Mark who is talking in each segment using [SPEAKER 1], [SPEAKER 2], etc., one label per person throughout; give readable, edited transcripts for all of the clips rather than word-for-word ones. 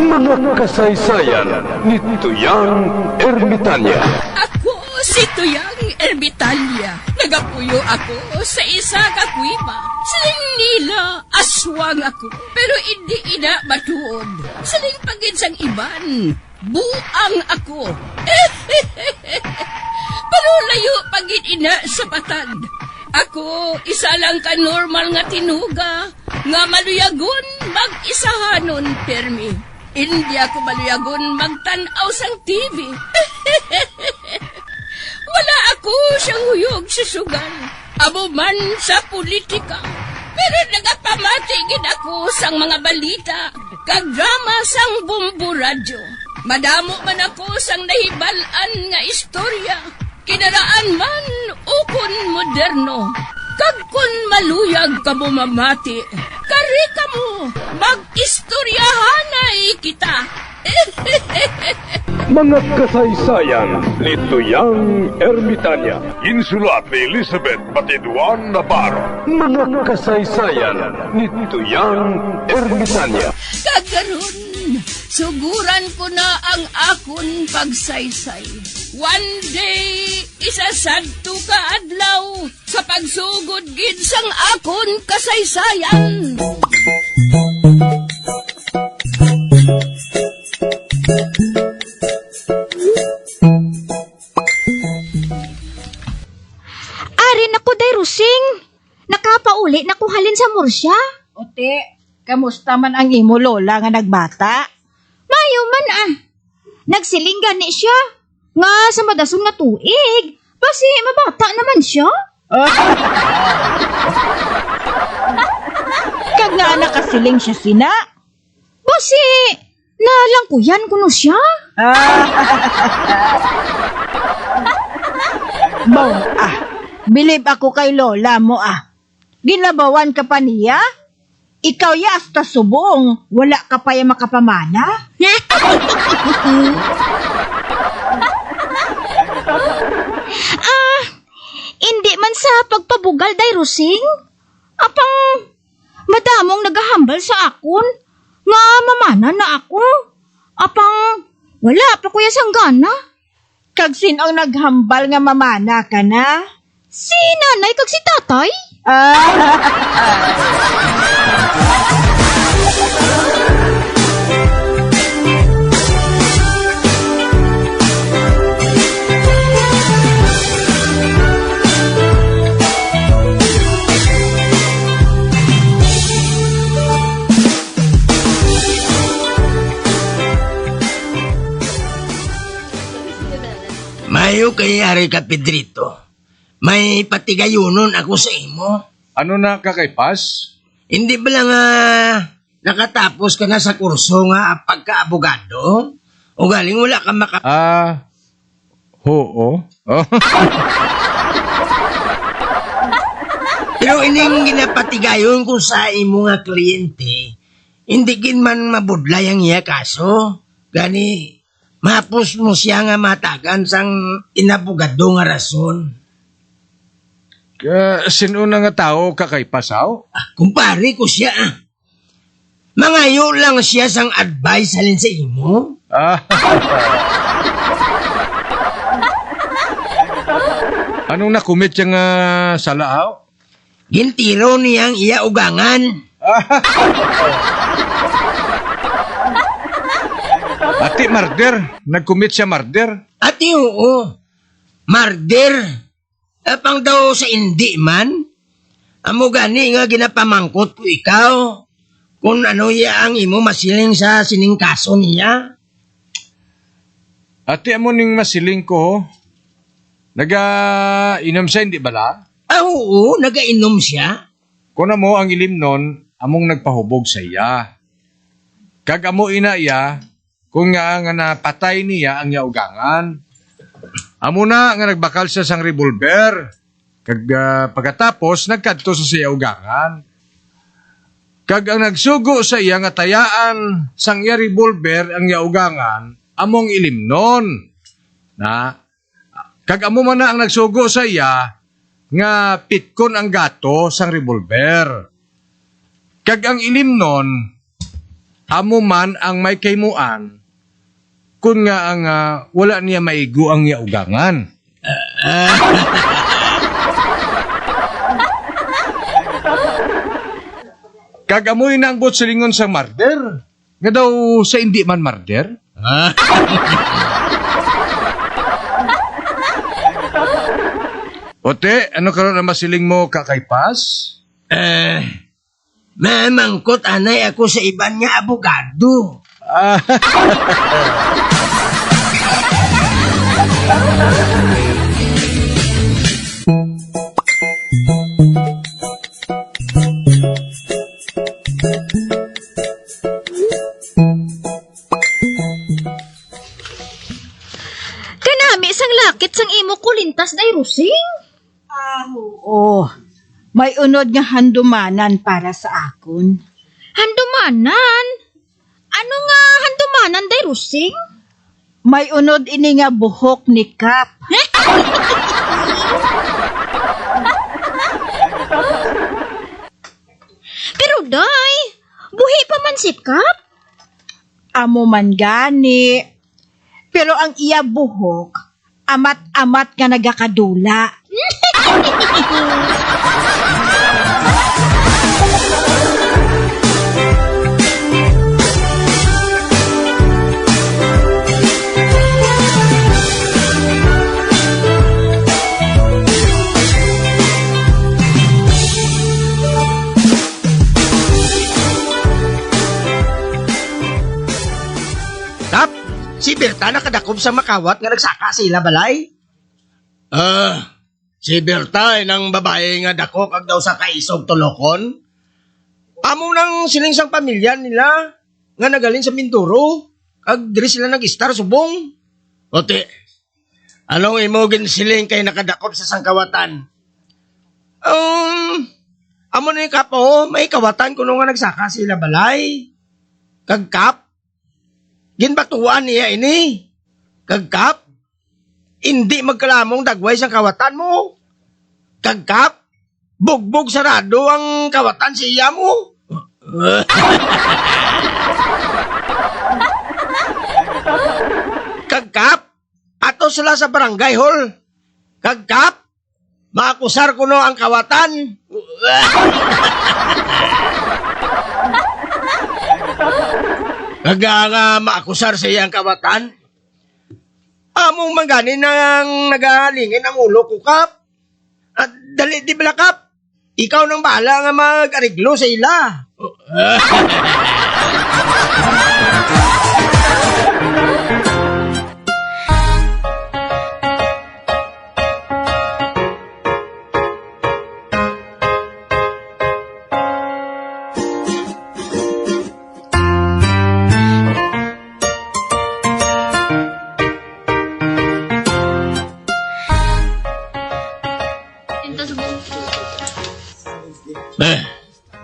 [SPEAKER 1] Mga kasaysayan ni Tuyang Ermitanya.
[SPEAKER 2] Ako si Tuyang Ermitanya. Nagapuyo ako sa isa ka kuiba. Siling nila, aswang ako. Pero hindi ina matuod. Siling paginsang iban, buang ako. Pero layo pagin ina sa patad. Ako, isa lang ka normal nga tinuga, nga maluyagon mag-isahanon, permi. Hindi ako maluyagon magtanaw sang TV. Wala ako siyang huyog sa sugal, abo man sa politika. Pero nagapamatagin ako sang mga balita, kag drama sang bumbu radyo. Madamo man ako sang nahibalan nga istorya, kinaraan man ukon moderno. Kag kun maluyag ka mo mamati, kari ka mo, mag-istoryahanay kita.
[SPEAKER 1] Mga kasaysayan ni Tuyang Ermitanya.
[SPEAKER 3] Insulat ni Elizabeth Batiduan Navarro.
[SPEAKER 1] Mga kasaysayan ni Tuyang Ermitanya.
[SPEAKER 2] Kagaron, suguran ko na ang akon pagsaysay. One day, isasadto ka adlaw sa pagsugod gid sang akon kasaysayan.
[SPEAKER 4] Arin ako day Rusing. Nakapauli na kuhalin sa Mursya.
[SPEAKER 5] Ote, kamusta man ang imo lola nga nagbata?
[SPEAKER 4] Mayo man ah. Nagsiling gani siya. Nga sa madason nga tuig. Basi mabata naman siya.
[SPEAKER 5] Kag nga nakasiling siya sina.
[SPEAKER 4] Basi nalangkuyan ko no siya.
[SPEAKER 5] Baw, bilib ako kay lola mo Ginabawan ka pa niya? Ikaw ya hasta subong, wala ka pa yung makapamana?
[SPEAKER 4] Hindi man sa pagpabugal day Rusing. Apang madamong nagahambal sa akon. Nga mamana na ako. Apang wala pa kuya sanggana.
[SPEAKER 5] Kag sino ang naghambal nga mamana ka na?
[SPEAKER 4] Si nanay kag si tatay.
[SPEAKER 6] Mayo kay Ari ka Pedrito. May patigayunon ako sa imo.
[SPEAKER 3] Ano na kakaypas?
[SPEAKER 6] Hindi ba lang nakatapos ka na sa kurso nga pagka-abogado? O galing wala ka
[SPEAKER 3] Oo.
[SPEAKER 6] Pero ining ginapatigayon ko sa imo nga kliyente, hindi gin man mabudlay ang iya kaso. Gani, mapos mo siya nga matagan sang inabogado nga rason.
[SPEAKER 3] Sino na nga tao kakaypasaw?
[SPEAKER 6] Kumpare ko siya. Mangayo lang siya sang advice halin sa imo.
[SPEAKER 3] Anong nakumit yung salaaw?
[SPEAKER 6] Gintiro niyang iya ugangan.
[SPEAKER 3] Ati murder. Nagkumit siya murder.
[SPEAKER 6] Ati oo. Murder. Apang daw sa hindi man. Amo gani nga ginapamangkot ko ikaw. Kung ano ya ang imo masiling sa sining kaso niya.
[SPEAKER 3] Ati amo ning masiling ko. Naga-inom siya, hindi bala?
[SPEAKER 6] Oo, nagainom siya.
[SPEAKER 3] Kung mo ang ilim nun, among nagpahubog sa iya. Kag amo ina iya, kung nga napatay niya ang yaugangan. Amo na nga nagbakal siya sang revolver. Kag pagkatapos, nagkadto sa siya ugangan. Kag ang nagsugo sa iya nga tayaan sang iya revolver ang yaugangan, among ilimnon. Kag amo man na ang nagsugo sa iya nga pitkon ang gato sang revolver. Kag ang ilimnon, amo man ang may kaymuan, kun nga ang wala niya maigo ang niya ugangan. Kag amoy na ang silingon sa marder. Nga daw sa hindi man marder. Ote, ano karon na masiling mo kakaypas?
[SPEAKER 6] Mamangkot anay ako sa iban nga abogado.
[SPEAKER 4] Kanami sang lakit sang imo kulintas day rusing.
[SPEAKER 5] Oo. May unod nga handumanan para sa akon.
[SPEAKER 4] Handumanan? Ano nga handumanan day rusing?
[SPEAKER 5] May unod ini nga buhok ni Kap.
[SPEAKER 4] Pero day, buhi pa man si Kap.
[SPEAKER 5] Amo man gani. Pero ang iya buhok, amat-amat nga nagakadula.
[SPEAKER 6] Kap, si Berta nakadakob sa makawat nga nagsaka sila balay? Si Berta ay nang babae nga dako kag daw sa kaisog tulokon. Amo nang siling sang pamilya nila nga nagaling sa Mindoro kag diri sila nag-star subong. Ote, anong imo ginsiling kay nakadakop sa sangkawatan? Amo ni Kap may kawatan kuno nga nagsaka sila balay. Kag Kap, ginbatuan niya ini. Kagkap, hindi magkalamong dagway sa kawatan mo. Kagkap, bugbog sarado ang kawatan siya mo. Kagkap, ato sila sa barangay hall. Kagkap, maakusar ko no ang kawatan. Nga maakusar sa iyang kawatan. Among mangganin nang nagalingin ang ulo ko, Kap. At dali di bala, Kap. Ikaw nang bahala nga mag-ariglo sa ila.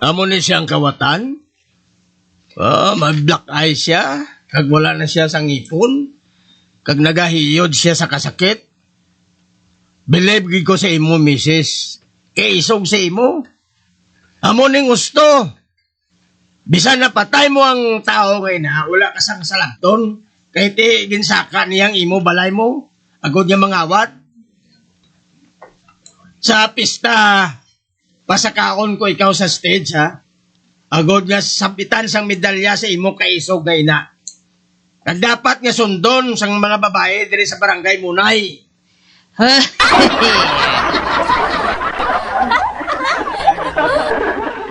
[SPEAKER 6] Amo ni siyang kawatan. Mag-black eye siya. Kag wala na siya sa ngipon. Kag nagahiyod siya sa kasakit. Believe ko sa imo, misis. Kay isog sa imo. Amo ning gusto. Bisan napatay mo ang tao ngayon na wala ka sang salagton. Kay ti ginsaka niyang imo balay mo. Agod niya mangawat. Sa pista, pasakaon ko ikaw sa stage, ha? Agod nga sampitan sang medalya sa imo kaisog nga ina. Kag dapat nga sundon sang mga babae diri sa barangay Munay.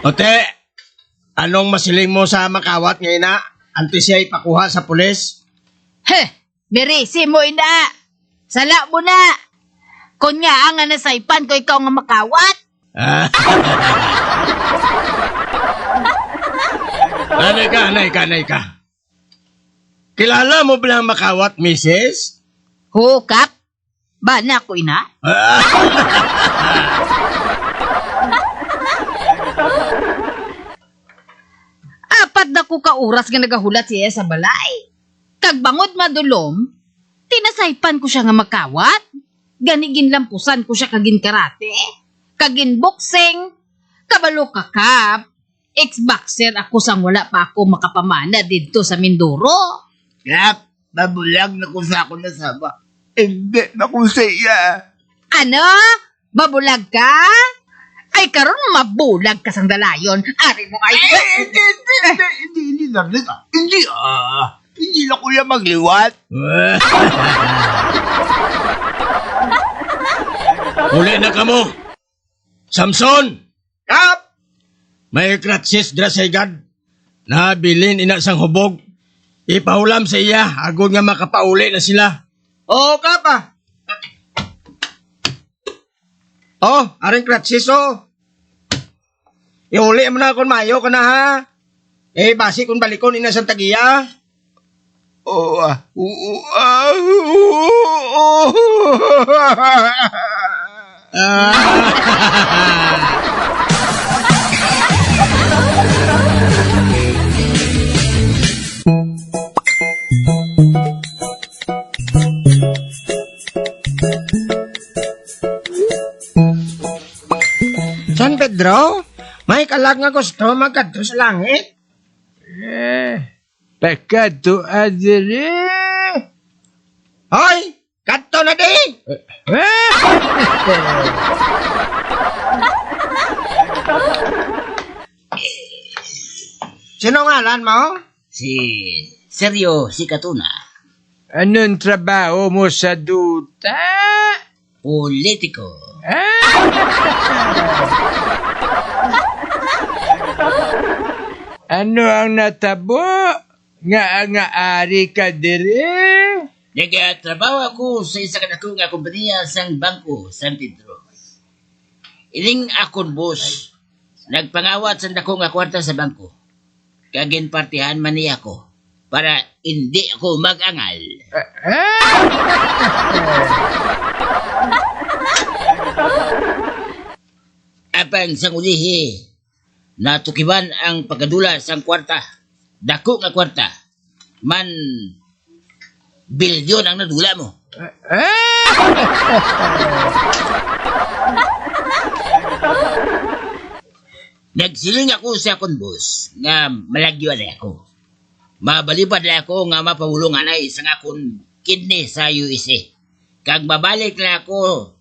[SPEAKER 6] Ote, anong masiling mo sa makawat nga ina? Antes siya ipakuha sa pulis?
[SPEAKER 5] Birisi mo ina. Sala mo na. Kung nga ang nasaypan ko ikaw nga makawat.
[SPEAKER 6] Anay ka. Kilala mo ba ang makawat, misis?
[SPEAKER 5] Hukap. Bana ko ina. Apat na ko ka oras nga nagahulat siya sa balay. Kag bangod madulom, tinasaypan ko siya nga makawat. Ganigin lampusan ko siya kagin karate. Kagin boxing, kabalo kakap,
[SPEAKER 4] Ex-boxer ako sang wala pa ako makapamana dito sa Mindoro.
[SPEAKER 6] Kap, babulag na ko sa ako na saba. Hindi na ko sa iya.
[SPEAKER 4] Ano? Mabulag ka? Ay karon mabulag ka sang dalayon. Ari mo ay...
[SPEAKER 6] Hindi na rin. Hindi na kuya magliwat.
[SPEAKER 3] Huli na ka mo. Samson!
[SPEAKER 6] Kap!
[SPEAKER 3] May kratsis dra sa igad. Nabilin ina sang hubog. Ipahulam sa iya, agod nga makapauli na sila.
[SPEAKER 6] Oo, Kap ah.
[SPEAKER 3] Oh, aring kratsis oh. Ihuli mo na kung mayo ka na ha. Basi kung balikon ina sa tagiya.
[SPEAKER 6] Oo ah.
[SPEAKER 3] San Pedro, may kalag nga gusto magkadto sa langit. Pagkadto adire. Hoy, kadto na di. Sino ngalan mo?
[SPEAKER 6] Si Sergio Sikatuna.
[SPEAKER 3] Anong trabaho mo sa duta?
[SPEAKER 6] Politiko.
[SPEAKER 3] Ano ang natabo? Nga ari ka dire?
[SPEAKER 6] Nagatrabaho ako sa isa kanako nga kumpanya sang Bangko San Pedro. Iling akon boss, nagpangawat sa dako nga kwarta sa bangko. Kagin partihan man niya ako para hindi ako mag-angal. Apang sang ulihi, natukiban ang pagkadula sang kwarta. Dako nga kwarta. Man, bilyon ang nadula mo. Nagsiling ako sa akong boss nga malagyo na ako. Mabalipad na ako nga mapahulong anay sa akong kidney sa USA. Kag mabalik na ako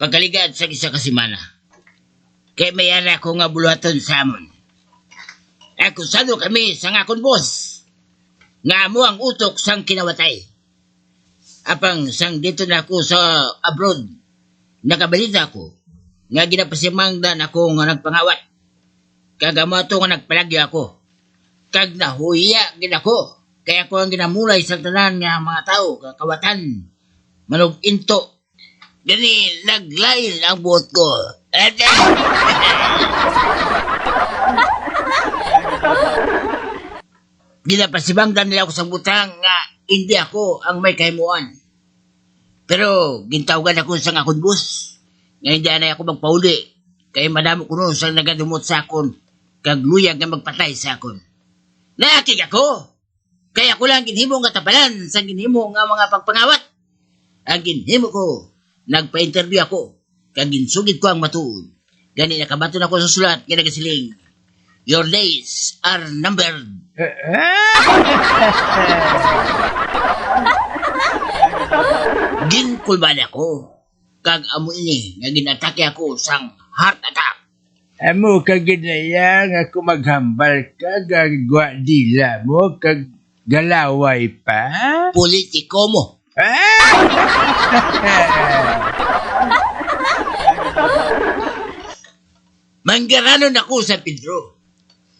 [SPEAKER 6] pagkaligad sa isa kasimana. Kaya mayan ako nga buluhaton sa amon. Akusado kami sa akong boss nga mo ang utok sang kinawatay. Apang sang dito na ako sa abroad, nakabalita ako nga ginapasimangdan ako nga nagpangawat. Kagamato nga nagpalagyo ako. Kag nahuya gid ako. Kaya ko ang ginamulay sa tanan nga mga tao, kakawatan, manug-into. Gani, naglain ang buot ko. Ginapasibangdan nila ako sa butang nga hindi ako ang may kahimuan. Pero gintawagan ako sa akong bus. Nga hindi na ako magpauli. Kaya madamo ko nun sa nagadumot sa akon. Kag luyag nga magpatay sa akon. Nakakig ako. Kaya ko lang ginhimo nga tapalan sa ginhimo nga mga pagpangawat. Ang ginhimo ko, nagpa-interview ako. Kag ginsugid ko ang matuod. Gani nakabato na ako sa sulat nga nagasiling. Your days are numbered. Ginkulban ako. Kag amo ini nga ginatake ako sang heart attack.
[SPEAKER 3] Amo kag ginaya nga kung maghambal ka, gagwa dila mo, kag galaway pa?
[SPEAKER 6] Politiko mo. Manggaranon ako sa Pedro.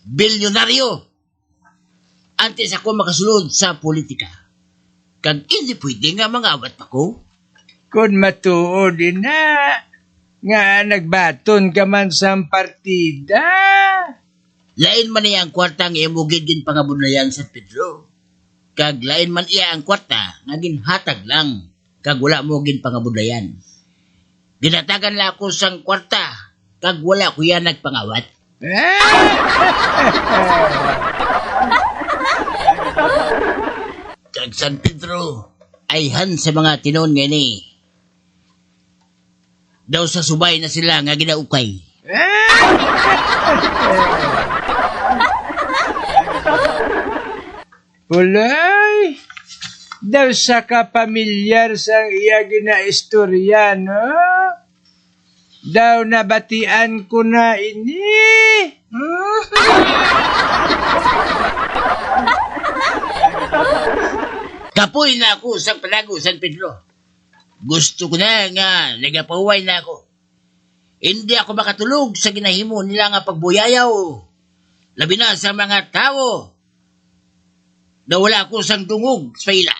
[SPEAKER 6] Bilyonaryo. Antes ako makasulod sa politika. Kag hindi pwede nga mangawat ako.
[SPEAKER 3] Kung matuod na, nga nagbaton ka man sa partida.
[SPEAKER 6] Lain man iya ang kwarta nga imugid din pangabunayan sa Pedro. Kag lain man iya ang kwarta nga ginhatag lang. Kag wala mo gin pangabunayan. Ginatagan lang ako sang kwarta. Kag wala ko yan nagpangawat. Kag San Pedro ay han sa mga tinon nga ni. Daw sa subay na sila nga ginaukay.
[SPEAKER 3] Ulay, daw sa kapamilyar sang iya ginaistorya, no? Daw nabatian ko na ini.
[SPEAKER 7] Kapoy na ako sa Palago, San Pedro. Gusto ko na nga nagapahuway na ako. Hindi ako makatulog sa ginahimo nila nga pagbuyayaw. Labi na sa mga tao. Nawala ako sang dungog sa ila.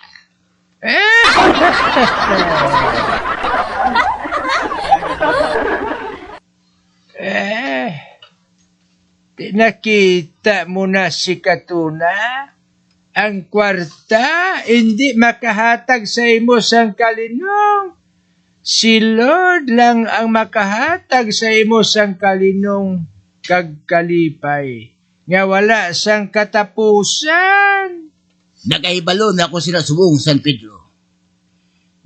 [SPEAKER 3] Nakita mo na si Katuna? Ang kwarta, hindi makahatag sa imo sang kalinong. Si Lord lang ang makahatag sa imo sang kalinong kagkalipay. Nga wala sang katapusan.
[SPEAKER 7] Nagahibalo na ako sila subong San Pedro.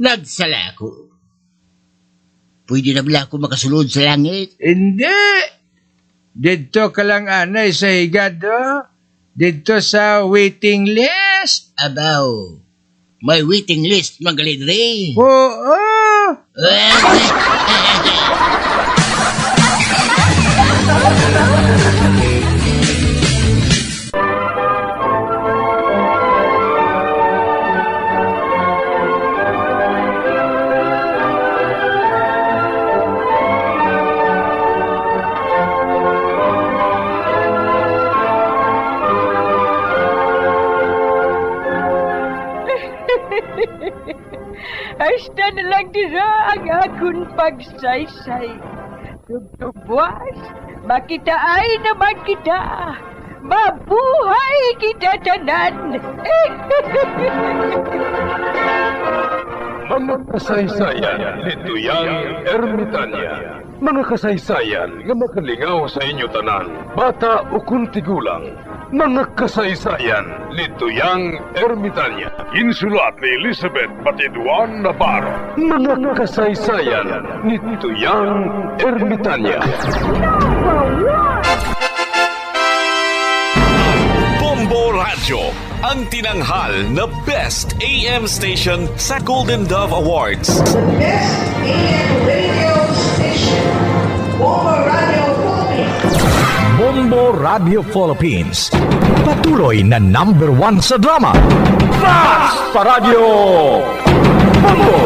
[SPEAKER 7] Nagsala ako. Pwede na bila ako makasulod sa langit.
[SPEAKER 3] Hindi. Dito ka lang anay sa higado. Dito sa waiting list.
[SPEAKER 7] Abaw, may waiting list magalidre.
[SPEAKER 3] Oo.
[SPEAKER 8] Hasta na lang dira ang akong pagsaysay. Tugtugwas, makitaay naman kita. Mabuhay kita tanan.
[SPEAKER 1] Mga kasaysayan ni Tuyang Ermitanya. Mga kasaysayan nga makalingaw sa inyo tanan, bata o kuntigulang. Mga kasaysayan ni Tuyang Ermitanya. Insulat ni Elizabeth Batiduan Navarro. Mga kasaysayan ni Tuyang Ermitanya.
[SPEAKER 9] Bombo Radio, ang tinanghal na Best AM Station sa Golden Dove Awards.
[SPEAKER 10] Bombo Radio Philippines. Patuloy na #1 sa drama.
[SPEAKER 1] Fast Paradyo! Bombo!